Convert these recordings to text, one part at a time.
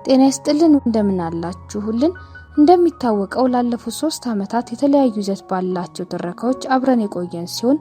ጤና ይስጥልን እንደምን አላችሁልን? እንደሚታወቀው ላለፉት 3 ዓመታት የተለያዩ ይዘት ባላቸው ትረካዎች አብረን የቆየን ሲሆን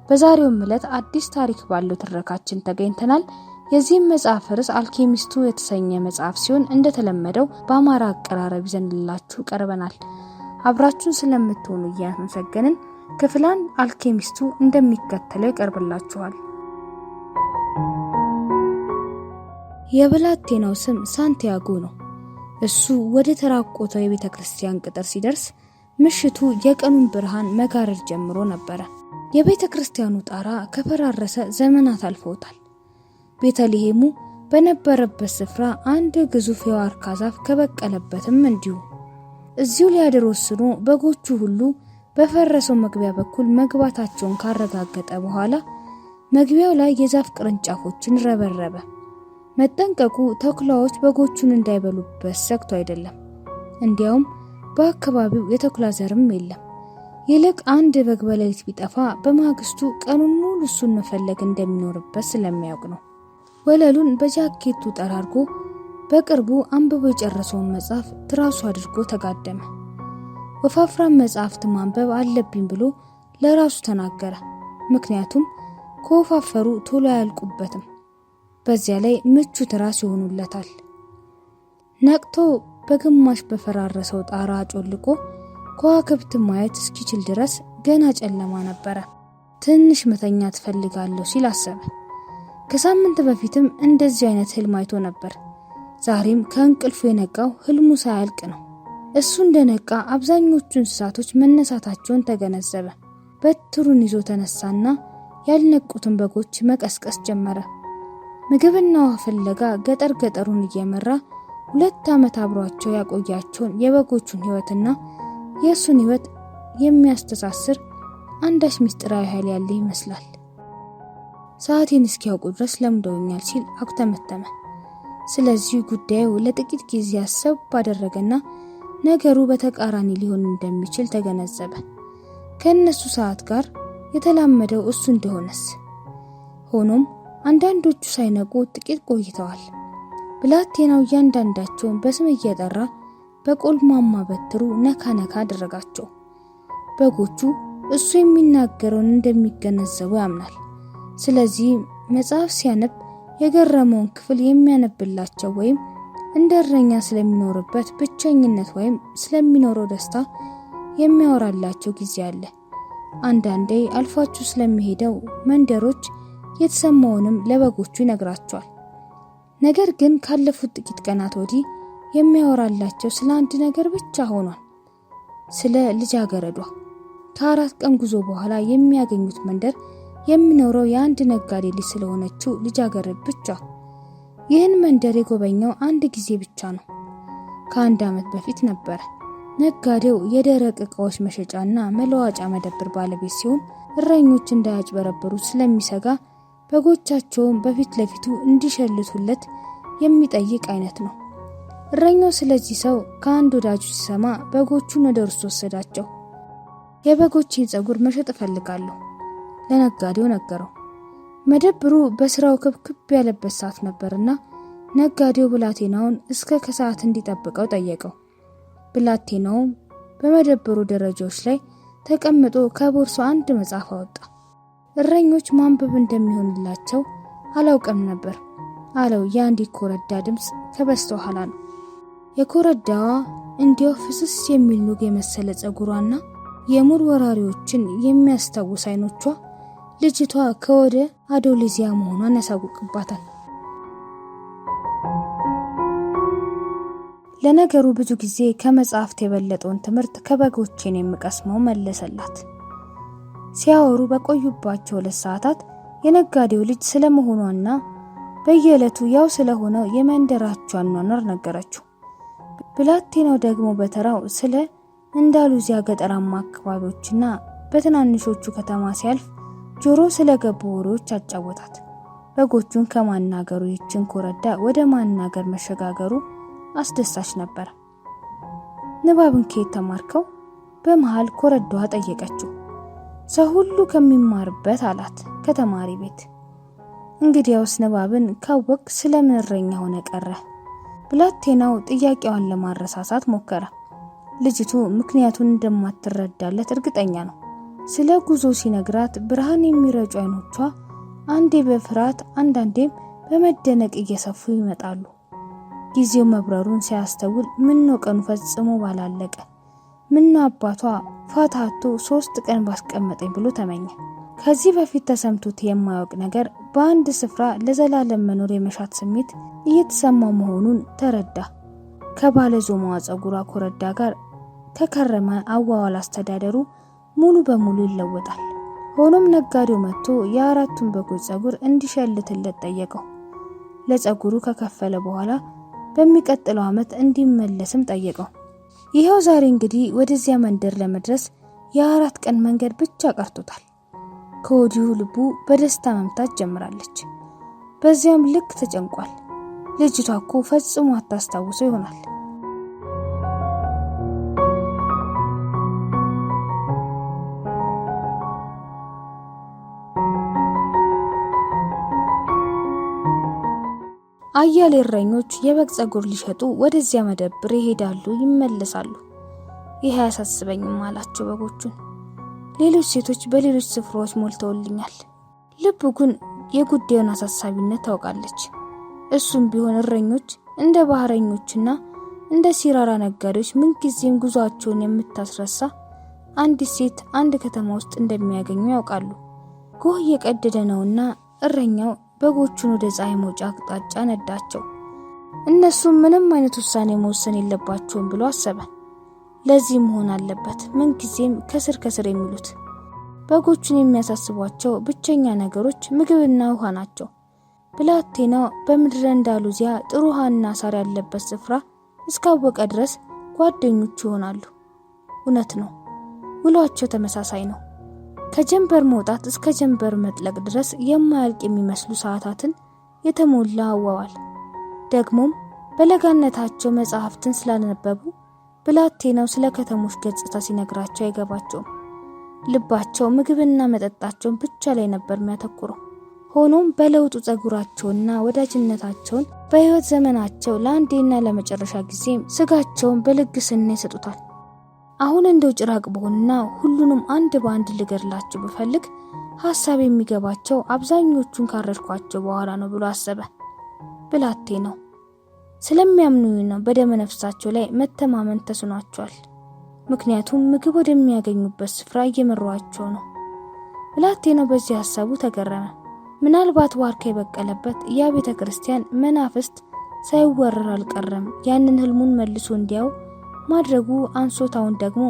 በዛሬው ዕለት አዲስ ታሪክ ባለው ትረካችን ተገኝተናል። የዚህ መጽሐፍ ርዕስ አልኬሚስቱ የተሰኘ መጽሐፍ ሲሆን እንደተለመደው በአማራ አቀራረብ ይዘንላችሁ ቀርበናል። አብራችሁን ስለምትሆኑ እያመሰገንን ክፍል 1 አልኬሚስቱ እንደሚከተለው ይቀርብላችኋል። የብላቴናው ስም ሳንቲያጎ ነው። እሱ ወደ ተራቆተው የቤተክርስቲያን ቅጥር ሲደርስ ምሽቱ የቀኑን ብርሃን መጋረድ ጀምሮ ነበር። የቤተክርስቲያኑ ጣራ ከፈራረሰ ዘመናት አልፈውታል። ቤተልሔሙ በነበረበት ስፍራ አንድ ግዙፍ የዋርካ ዛፍ ከበቀለበትም እንዲሁ። እዚሁ ሊያድር ወስኖ በጎቹ ሁሉ በፈረሰው መግቢያ በኩል መግባታቸውን ካረጋገጠ በኋላ መግቢያው ላይ የዛፍ ቅርንጫፎችን ረበረበ። መጠንቀቁ ተኩላዎች በጎቹን እንዳይበሉበት ሰግቶ አይደለም። እንዲያውም በአካባቢው የተኩላ ዘርም የለም። ይልቅ አንድ በግ በሌሊት ቢጠፋ በማግስቱ ቀኑን ሙሉ እሱን መፈለግ እንደሚኖርበት ስለሚያውቅ ነው። ወለሉን በጃኬቱ ጠራርጎ በቅርቡ አንብቦ የጨረሰውን መጽሐፍ ትራሱ አድርጎ ተጋደመ። ወፋፍራም መጽሐፍት ማንበብ አለብኝ ብሎ ለራሱ ተናገረ። ምክንያቱም ከወፋፈሩ ቶሎ አያልቁበትም። በዚያ ላይ ምቹ ትራስ ይሆኑለታል። ነቅቶ በግማሽ በፈራረሰው ጣራ ጮልቆ ከዋክብት ማየት እስኪችል ድረስ ገና ጨለማ ነበረ። ትንሽ መተኛ ትፈልጋለሁ ሲል አሰበ። ከሳምንት በፊትም እንደዚህ አይነት ህልም አይቶ ነበር። ዛሬም ከእንቅልፉ የነቃው ህልሙ ሳያልቅ ነው። እሱ እንደነቃ አብዛኞቹ እንስሳቶች መነሳታቸውን ተገነዘበ። በትሩን ይዞ ተነሳና ያልነቁትን በጎች መቀስቀስ ጀመረ። ምግብና ውሃ ፍለጋ ገጠር ገጠሩን እየመራ 2 ዓመት አብሯቸው ያቆያቸውን የበጎቹን ህይወትና የሱን ህይወት የሚያስተሳስር አንዳች ምስጢራዊ ኃይል ያለ ይመስላል። ሰዓቴን እስኪያውቁ ድረስ ለምደውኛል ሲል አኩተመተመ። ስለዚህ ጉዳዩ ለጥቂት ጊዜ ያሰብ ባደረገና ነገሩ በተቃራኒ ሊሆን እንደሚችል ተገነዘበ። ከነሱ ሰዓት ጋር የተላመደው እሱ እንደሆነስ። ሆኖም አንዳንዶቹ ሳይነቁ ጥቂት ቆይተዋል። ብላቴናው እያንዳንዳቸውን በስም እየጠራ በቆልማማ በትሩ ነካ ነካ አደረጋቸው። በጎቹ እሱ የሚናገረውን እንደሚገነዘቡ ያምናል። ስለዚህ መጽሐፍ ሲያነብ የገረመውን ክፍል የሚያነብላቸው ወይም እንደ እረኛ ስለሚኖርበት ብቸኝነት ወይም ስለሚኖረው ደስታ የሚያወራላቸው ጊዜ አለ። አንዳንዴ አልፏቸው ስለሚሄደው መንደሮች የተሰማውንም ለበጎቹ ይነግራቸዋል። ነገር ግን ካለፉት ጥቂት ቀናት ወዲህ የሚያወራላቸው ስለ አንድ ነገር ብቻ ሆኗል። ስለ ልጃገረዷ። ከ4 ቀን ጉዞ በኋላ የሚያገኙት መንደር የሚኖረው የአንድ ነጋዴ ልጅ ስለሆነችው ልጃገረድ ብቻ። ይህን መንደር የጎበኘው አንድ ጊዜ ብቻ ነው። ከ1 ዓመት በፊት ነበር። ነጋዴው የደረቅ ዕቃዎች መሸጫና መለዋጫ መደብር ባለቤት ሲሆን እረኞች እንዳያጭበረበሩ ስለሚሰጋ በጎቻቸውን በፊት ለፊቱ እንዲሸልቱለት የሚጠይቅ አይነት ነው። እረኛው ስለዚህ ሰው ከአንድ ወዳጁ ሲሰማ በጎቹን ወደ እርሱ ወሰዳቸው። የበጎችን ጸጉር መሸጥ እፈልጋለሁ ለነጋዴው ነገረው። መደብሩ በስራው ክብክብ ያለበት ሰዓት ነበርና ነጋዴው ብላቴናውን እስከ ከሰዓት እንዲጠብቀው ጠየቀው። ብላቴናውም በመደብሩ ደረጃዎች ላይ ተቀምጦ ከቦርሱ አንድ መጽሐፍ አወጣ። እረኞች ማንበብ እንደሚሆንላቸው አላውቅም ነበር አለው። የአንዲት ኮረዳ ድምጽ ከበስተኋላ ነው። የኮረዳዋ እንዲያው ፍስስ የሚል ኑግ የመሰለ ጸጉሯና የሙር ወራሪዎችን የሚያስታውስ አይኖቿ ልጅቷ ከወደ አዶሊዚያ መሆኗን ያሳውቅባታል። ለነገሩ ብዙ ጊዜ ከመጽሐፍት የበለጠውን ትምህርት ከበጎቼን የምቀስመው መለሰላት። ሲያወሩ በቆዩባቸው 2 ሰዓታት የነጋዴው ልጅ ስለመሆኗና በየዕለቱ ያው ስለሆነው የመንደራቸው አኗኗር ነገረችው። ብላቴናው ደግሞ በተራው ስለ አንዳሉዚያ ገጠራማ አካባቢዎችና በትናንሾቹ ከተማ ሲያልፍ ጆሮ ስለገቡ ወሬዎች አጫወታት። በጎቹን ከማናገሩ ይችን ኮረዳ ወደ ማናገር መሸጋገሩ አስደሳች ነበር። ንባብን ከየት ተማርከው? በመሃል ኮረዳዋ ጠየቀችው። ሰው ሁሉ ከሚማርበት አላት። ከተማሪ ቤት። እንግዲያውስ ንባብን ካወቅ ስለምን እረኛ ሆነ ቀረ? ብላቴናው ጥያቄዋን ለማረሳሳት ሞከረ። ልጅቱ ምክንያቱን እንደማትረዳለት እርግጠኛ ነው። ስለ ጉዞ ሲነግራት ብርሃን የሚረጩ አይኖቿ አንዴ በፍርሃት አንዳንዴም በመደነቅ እየሰፉ ይመጣሉ። ጊዜው መብረሩን ሲያስተውል ምነው ቀኑ ፈጽሞ ባላለቀ፣ ምነው አባቷ ፋታቶ 3 ቀን ባስቀመጠኝ ብሎ ተመኘ። ከዚህ በፊት ተሰምቶት የማያውቅ ነገር በአንድ ስፍራ ለዘላለም መኖር የመሻት ስሜት እየተሰማው መሆኑን ተረዳ። ከባለ ዞማዋ ጸጉሯ ኮረዳ ጋር ከከረመ አዋዋል አስተዳደሩ ሙሉ በሙሉ ይለወጣል። ሆኖም ነጋዴው መጥቶ የ4ቱን በጎች ጸጉር እንዲሸልትለት ጠየቀው። ለጸጉሩ ከከፈለ በኋላ በሚቀጥለው ዓመት እንዲመለስም ጠየቀው። ይሄው ዛሬ እንግዲህ ወደዚያ መንደር ለመድረስ የ4 ቀን መንገድ ብቻ ቀርቶታል። ከወዲሁ ልቡ በደስታ መምታት ጀምራለች። በዚያም ልክ ተጨንቋል። ልጅቷ እኮ ፈጽሞ አታስታውሰው ይሆናል። አያሌ እረኞች የበግ ጸጉር ሊሸጡ ወደዚያ መደብር ይሄዳሉ፣ ይመለሳሉ። ይህ አያሳስበኝም አላቸው በጎቹን። ሌሎች ሴቶች በሌሎች ስፍራዎች ሞልተውልኛል። ልቡ ግን የጉዳዩን አሳሳቢነት ታውቃለች። እሱም ቢሆን እረኞች እንደ ባህረኞችና እንደ ሲራራ ነጋዴዎች ምንጊዜም ጉዟቸውን የምታስረሳ አንዲት ሴት አንድ ከተማ ውስጥ እንደሚያገኙ ያውቃሉ። ጎህ እየቀደደ ነውና እረኛው በጎቹን ወደ ፀሐይ መውጫ አቅጣጫ ነዳቸው። እነሱም ምንም አይነት ውሳኔ መወሰን የለባቸውም ብሎ አሰበ። ለዚህ መሆን አለበት ምንጊዜም ከስር ከስር የሚሉት። በጎቹን የሚያሳስቧቸው ብቸኛ ነገሮች ምግብና ውሃ ናቸው። ብላቴናው በምድረ እንዳሉዚያ ጥሩ ውሃና ሳር ያለበት ስፍራ እስካወቀ ድረስ ጓደኞቹ ይሆናሉ። እውነት ነው፣ ውሏቸው ተመሳሳይ ነው። ከጀንበር መውጣት እስከ ጀንበር መጥለቅ ድረስ የማያልቅ የሚመስሉ ሰዓታትን የተሞላ አዋዋል። ደግሞም በለጋነታቸው መጽሐፍትን ስላልነበቡ ብላቴናው ስለ ከተሞች ገጽታ ሲነግራቸው አይገባቸውም። ልባቸው ምግብና መጠጣቸውን ብቻ ላይ ነበር የሚያተኩረው። ሆኖም በለውጡ ጸጉራቸውና ወዳጅነታቸውን በሕይወት ዘመናቸው ለአንዴና ለመጨረሻ ጊዜም ስጋቸውን በልግስና ይሰጡታል። አሁን እንደው ጭራቅ በሆንና ሁሉንም አንድ በአንድ ልገድላቸው ብፈልግ ሐሳብ የሚገባቸው አብዛኞቹን ካረድኳቸው በኋላ ነው ብሎ አሰበ። ብላቴናው ስለሚያምኑኝ ነው በደመ ነፍሳቸው ላይ መተማመን ተስኗቸዋል። ምክንያቱም ምግብ ወደሚያገኙበት ስፍራ እየመሯቸው ነው። ብላቴናው በዚህ ሐሳቡ ተገረመ። ምናልባት ዋርካ የበቀለበት ያ ቤተ ክርስቲያን መናፍስት ሳይወረር አልቀረም። ያንን ህልሙን መልሶ እንዲያው ማድረጉ አንሶታውን ደግሞ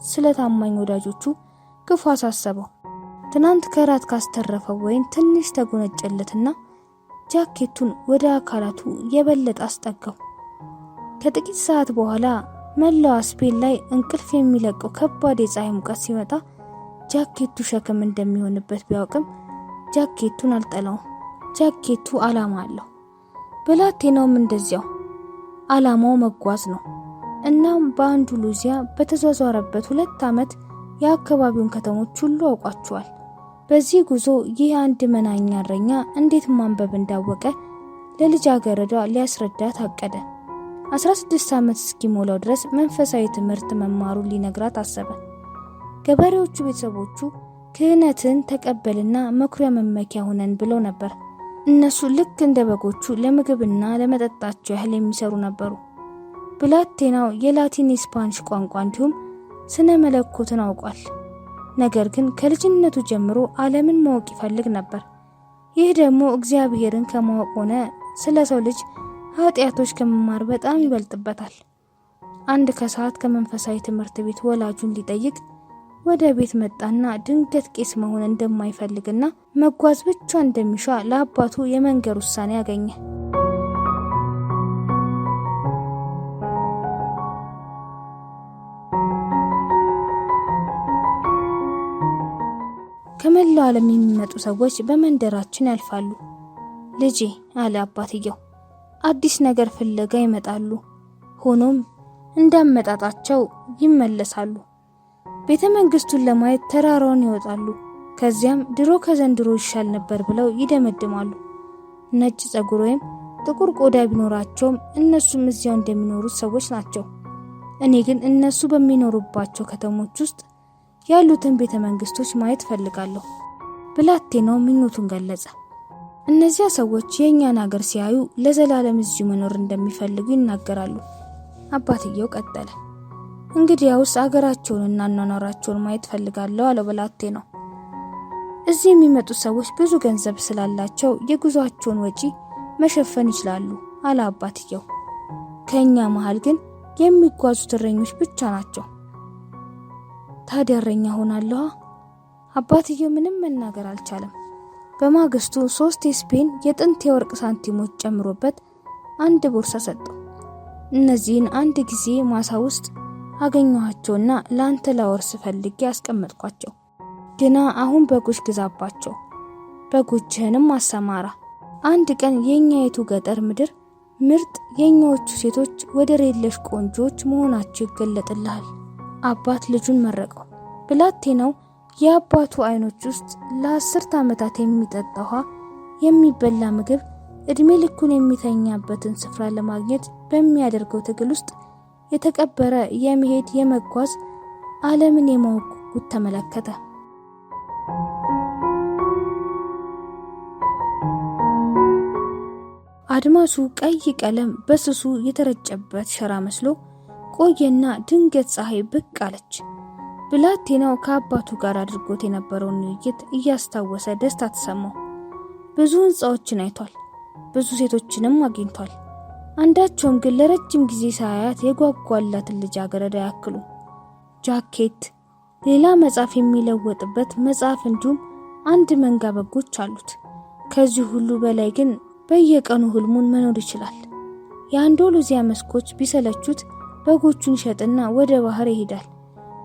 ስለ ታማኝ ወዳጆቹ ክፉ አሳሰበው። ትናንት ከራት ካስተረፈው ወይን ትንሽ ተጎነጨለትና ጃኬቱን ወደ አካላቱ የበለጠ አስጠጋው። ከጥቂት ሰዓት በኋላ መላው ስፔን ላይ እንቅልፍ የሚለቀው ከባድ የፀሐይ ሙቀት ሲመጣ ጃኬቱ ሸክም እንደሚሆንበት ቢያውቅም ጃኬቱን አልጠላውም። ጃኬቱ ዓላማ አለው። ብላቴናውም እንደዚያው ዓላማው መጓዝ ነው። እናም በአንዳሉዚያ በተዟዟረበት 2 ዓመት የአካባቢውን ከተሞች ሁሉ አውቋቸዋል። በዚህ ጉዞ ይህ አንድ መናኛ እረኛ እንዴት ማንበብ እንዳወቀ ለልጃገረዷ ሊያስረዳት አቀደ። 16 ዓመት እስኪሞላው ድረስ መንፈሳዊ ትምህርት መማሩን ሊነግራት አሰበ። ገበሬዎቹ ቤተሰቦቹ ክህነትን ተቀበልና መኩሪያ መመኪያ ሆነን ብለው ነበር። እነሱ ልክ እንደ በጎቹ ለምግብና ለመጠጣቸው ያህል የሚሰሩ ነበሩ። ብላቴናው የላቲን ስፓኒሽ ቋንቋ እንዲሁም ስነ መለኮትን አውቋል። ነገር ግን ከልጅነቱ ጀምሮ ዓለምን ማወቅ ይፈልግ ነበር። ይህ ደግሞ እግዚአብሔርን ከማወቅ ሆነ ስለ ሰው ልጅ ኃጢአቶች ከመማር በጣም ይበልጥበታል። አንድ ከሰዓት ከመንፈሳዊ ትምህርት ቤት ወላጁን ሊጠይቅ ወደ ቤት መጣና ድንገት ቄስ መሆን እንደማይፈልግና መጓዝ ብቻ እንደሚሻ ለአባቱ የመንገር ውሳኔ አገኘ። ከመላው ዓለም የሚመጡ ሰዎች በመንደራችን ያልፋሉ። ልጄ አለ አባትየው፣ አዲስ ነገር ፍለጋ ይመጣሉ። ሆኖም እንዳመጣጣቸው ይመለሳሉ። ቤተ መንግስቱን ለማየት ተራራውን ይወጣሉ። ከዚያም ድሮ ከዘንድሮ ይሻል ነበር ብለው ይደመድማሉ። ነጭ ጸጉር ወይም ጥቁር ቆዳ ቢኖራቸውም እነሱም እዚያው እንደሚኖሩት ሰዎች ናቸው። እኔ ግን እነሱ በሚኖሩባቸው ከተሞች ውስጥ ያሉትን ቤተ መንግስቶች ማየት ፈልጋለሁ። ብላቴናው ምኞቱን ገለጸ። እነዚያ ሰዎች የእኛን ሀገር ሲያዩ ለዘላለም እዚሁ መኖር እንደሚፈልጉ ይናገራሉ። አባትየው ቀጠለ። እንግዲያውስ አገራቸውንና አኗኗራቸውን ማየት ፈልጋለሁ አለው ብላቴናው። እዚህ የሚመጡት ሰዎች ብዙ ገንዘብ ስላላቸው የጉዟቸውን ወጪ መሸፈን ይችላሉ አለ አባትየው። ከኛ መሃል ግን የሚጓዙት እረኞች ብቻ ናቸው። ታዲያ እረኛ ሆናለሁ? አባትየው ምንም መናገር አልቻለም። በማግስቱ 3 የስፔን የጥንት የወርቅ ሳንቲሞች ጨምሮበት አንድ ቦርሳ ሰጠው። እነዚህን አንድ ጊዜ ማሳ ውስጥ አገኘኋቸውና ላንተ ላወርስ ፈልጌ ያስቀመጥኳቸው። ግና አሁን በጎች ግዛባቸው፣ በጎችህንም አሰማራ። አንድ ቀን የኛይቱ ገጠር ምድር ምርጥ የኛዎቹ ሴቶች ወደር የለሽ ቆንጆች መሆናቸው ይገለጥልሃል። አባት ልጁን መረቀው። ብላቴናው የአባቱ አይኖች ውስጥ ለ10 ዓመታት የሚጠጣ ውሃ፣ የሚበላ ምግብ፣ እድሜ ልኩን የሚተኛበትን ስፍራ ለማግኘት በሚያደርገው ትግል ውስጥ የተቀበረ የመሄድ የመጓዝ ዓለምን የማወቅ ጉጉት ተመለከተ። አድማሱ ቀይ ቀለም በስሱ የተረጨበት ሸራ መስሎ ቆየና ድንገት ፀሐይ ብቅ አለች። ብላቴናው ከአባቱ ጋር አድርጎት የነበረውን ውይይት እያስታወሰ ደስታ ተሰማው። ብዙ ህንጻዎችን አይቷል፣ ብዙ ሴቶችንም አግኝቷል። አንዳቸውም ግን ለረጅም ጊዜ ሳያያት የጓጓላትን ልጃገረድ አያክሉ። ጃኬት፣ ሌላ መጽሐፍ የሚለወጥበት መጽሐፍ፣ እንዲሁም አንድ መንጋ በጎች አሉት። ከዚህ ሁሉ በላይ ግን በየቀኑ ህልሙን መኖር ይችላል። የአንዳሉዚያ መስኮች ቢሰለቹት በጎቹን ሸጥና ወደ ባህር ይሄዳል።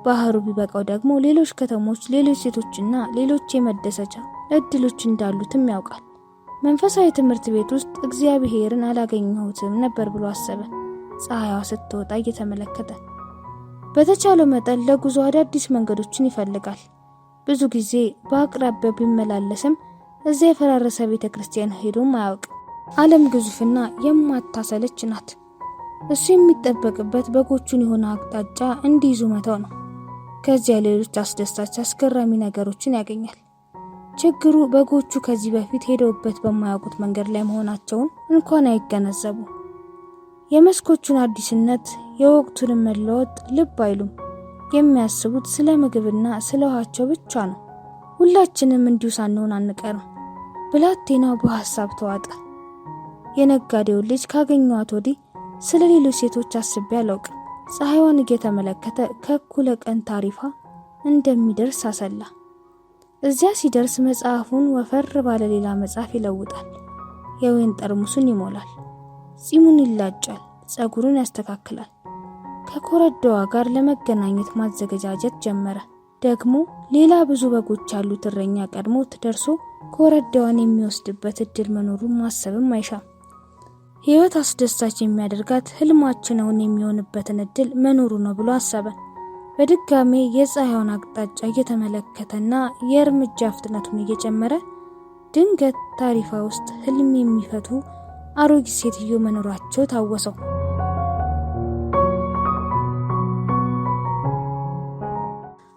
ባህሩ ቢበቃው ደግሞ ሌሎች ከተሞች፣ ሌሎች ሴቶችና ሌሎች የመደሰቻ እድሎች እንዳሉትም ያውቃል። መንፈሳዊ ትምህርት ቤት ውስጥ እግዚአብሔርን አላገኘሁትም ነበር ብሎ አሰበ። ፀሐይዋ ስትወጣ እየተመለከተ በተቻለው መጠን ለጉዞ አዳዲስ መንገዶችን ይፈልጋል። ብዙ ጊዜ በአቅራቢያው ቢመላለስም እዚያ የፈራረሰ ቤተክርስቲያን ሄዶም አያውቅ። ዓለም ግዙፍና የማታሰለች ናት። እሱ የሚጠበቅበት በጎቹን የሆነ አቅጣጫ እንዲይዙ መተው ነው። ከዚያ ሌሎች አስደሳች አስገራሚ ነገሮችን ያገኛል። ችግሩ በጎቹ ከዚህ በፊት ሄደውበት በማያውቁት መንገድ ላይ መሆናቸውን እንኳን አይገነዘቡ። የመስኮቹን አዲስነት፣ የወቅቱን መለወጥ ልብ አይሉም። የሚያስቡት ስለ ምግብና ስለ ውሃቸው ብቻ ነው። ሁላችንም እንዲሁ ሳንሆን አንቀርም። ብላቴናው በሐሳብ ተዋጠ። የነጋዴውን ልጅ ካገኘኋት ወዲህ ስለ ሌሎች ሴቶች አስቤ አላውቅም። ፀሐይዋን እየተመለከተ ከእኩለ ቀን ታሪፋ እንደሚደርስ አሰላ። እዚያ ሲደርስ መጽሐፉን ወፈር ባለ ሌላ መጽሐፍ ይለውጣል። የወይን ጠርሙሱን ይሞላል። ጺሙን ይላጫል፣ ጸጉሩን ያስተካክላል። ከኮረዳዋ ጋር ለመገናኘት ማዘገጃጀት ጀመረ። ደግሞ ሌላ ብዙ በጎች ያሉት እረኛ ቀድሞት ደርሶ ኮረዳዋን የሚወስድበት እድል መኖሩን ማሰብም አይሻም። ሕይወት አስደሳች የሚያደርጋት ህልማችንን የሚሆንበትን እድል መኖሩ ነው ብሎ አሰበ። በድጋሜ የፀሐይዋን አቅጣጫ እየተመለከተና የእርምጃ ፍጥነቱን እየጨመረ ድንገት ታሪፋ ውስጥ ህልም የሚፈቱ አሮጊት ሴትዮ መኖራቸው ታወሰው።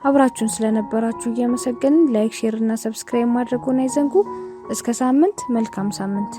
አብራችሁን ስለነበራችሁ እያመሰገንን ላይክ፣ ሼር እና ሰብስክራይብ ማድረጉን አይዘንጉ። እስከ ሳምንት፣ መልካም ሳምንት።